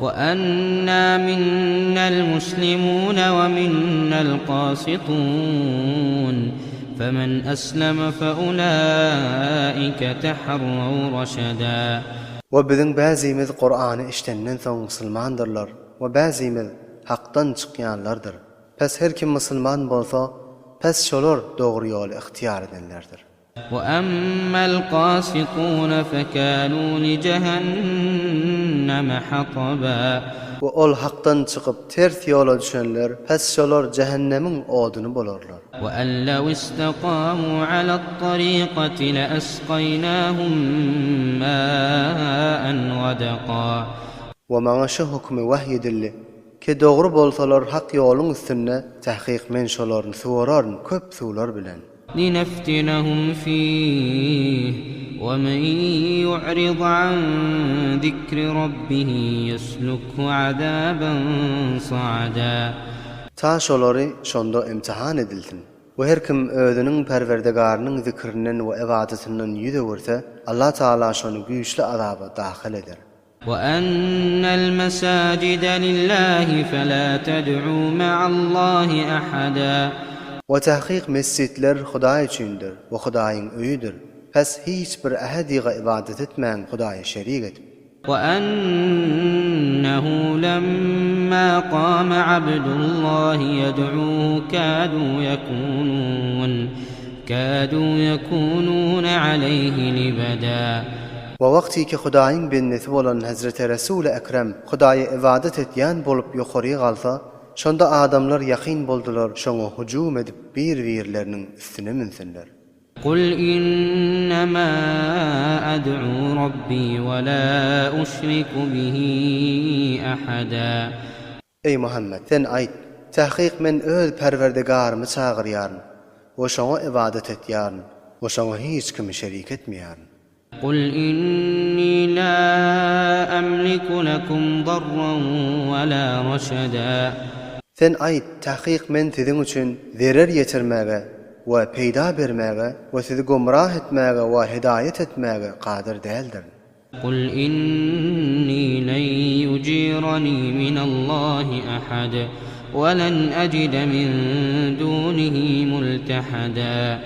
وأنا منا المسلمون ومنا القاسطون فمن أسلم فأولئك تحروا رشدا. وبدن bazimiz Qur'an'ı iştenden soň musulmandyrlar we bazimiz hakdan çykýanlardyr. Pes her kim musulman bolsa, pes şolar dogry ýoly ihtiýar edenlerdir. وأما القاسطون فكانوا لجهنم حطبا. Ve ol hakdan çykyp ters ýola düşenler, pes şolar cehennemiň oduny bolarlar. وأن لو استقاموا على الطريقة لأسقيناهم ماء غدقا. Ve maňa şu hukmy wahyedildi ki dogry bolsalar hak ýoluň üstünde tahqiq men şolaryň suwararyn köp suwlar bilen. لنفتنهم فيه ومن يعرض عن ذكر ربه يسلكه عذابا صعدا. Ta şolary şonda imtihan edildin. Ve her kim özüniň Perwerdigarynyň zikrinden we ibadetinden ýüze görse, Allah Taala şonu güýçli azaba dahil eder. وأن المساجد لله فلا تدعوا مع الله أحدا. Ve tahqiq mescitler Hudaý üçindir we Hudaýyň öýüdür. Pes hiç bir ahadiga ibadet etmeň Hudaýa şerik edip. وأنه لما قام عبد الله يدعوه كادوا يكونون عليه لبدا. Ve wagty ki Hudaýyň bennesi bolan Hazreti Resul Ekrem Hudaýa ibadet etýän bolup ýokary galsa, şonda adamlar ýaqin boldular, şoňa hujum edip bir-birleriniň üstüne minsinler. قل إنما أدعو ربي ولا أشرك به أحدا. Ey Muhammed, sen aýt, tahqiq men öz Perwerdigarymy çagyrýaryn, we şoňa ibadet etýäryn, we şoňa hiç kimi şerik etmeýäryn. قل إني لا أملك لكم ضرا ولا رشدا. Sen aýt, tahqiq men siziň üçin zerer ýetirmäge we peýda bermäge we sizi gomrah etmäge we hidaýet etmäge qadir däldir. قل إني لن يجيرني من الله أحد ولن أجد من دونه ملتحدا.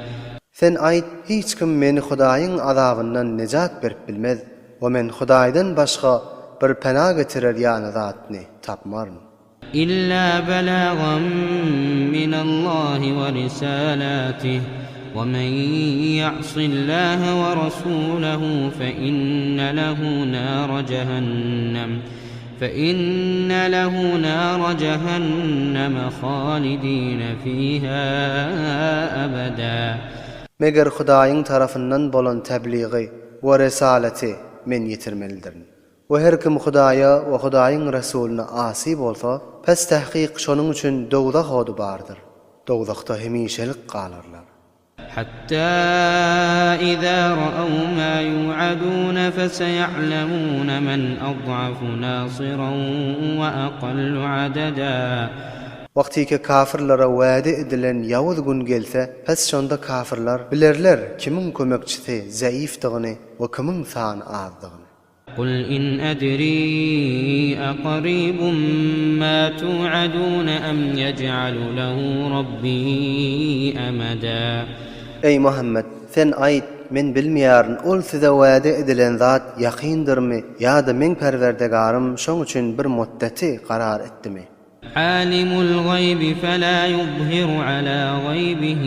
Sen aýt, hiç kim meni Hudaýyň azabyndan nejat berip bilmez we men Hudaýdan başga bir pena getirer ýa-ni zatny tapmaryn. إلا بلاغا من الله ورسالاته ومن يعص الله ورسوله فإن له نار جهنم خالدين فيها أبدا. Meger Hudaýyň tarapyndan bolan tebliği we risaleti men ýetirmelidir. Ve her kim Hudaýa we Hudaýyň Rasulyna asy bolsa, pes tahqiq şonuň üçin dogzak odu bardyr. Dogzakda hemişelik galarlar. حتى إذا رأوا ما يوعدون فسيعلمون من أضعف ناصرا وأقل عددا. Wagty ki kafirlara wa'de edilen ýawuz gün gelse, pes şonda kafirlar bilerler kimiň kömekçisi zaifdygyny we kimiň sany azdygyny. قل إن أدري أقريب ما توعدون أم يجعل له ربي أمدا. Ey Muhammed, sen aýt, men bilmeýäryn ol size wa'de edilen zat ýaqyndirmi ýa-da men Perwerdigarym şoň üçin bir muddeti qarar etdimi? عالم الغيب فلا يظهر على غيبه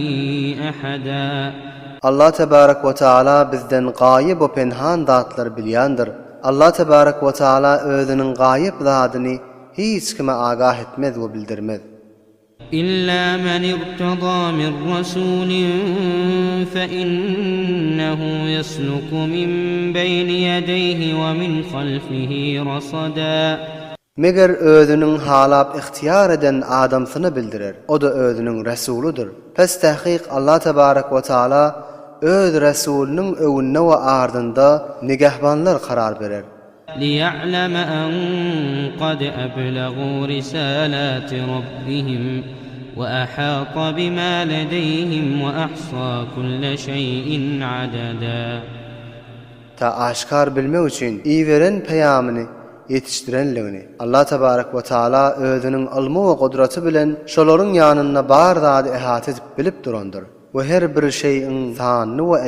أحدا. Allah tebarek ve taala bizden gaýyp we penhan zatlar bilýändir. Allah tebarek ve taala özüniň gaýyp zadyny hiç kime agah etmez we bildirmez. إلا من ارتضى من رسول فإنه يسلك من بين يديه ومن خلفه رصدا. Meger özüniň halap ihtiýar eden adamsyny bildirer. O da özüniň resuludur. Pes tahqiq Allah tebarek ve taala öz rasulüniň öwünde we ardynda nigahbanlar karar berer. ليعلم أن قد أبلغوا رسالات ربهم وأحاط بما لديهم وأحصى كل شيء عددا. Ta aşkar bilmek üçin iýveren peýamyny yetişdirenligini Allah tebarek ve taala özünün ilmi we gudraty bilen şolaryň ýanyna bar zady ehat edip bilip durandyr. Ve her bir şeyin sanyny we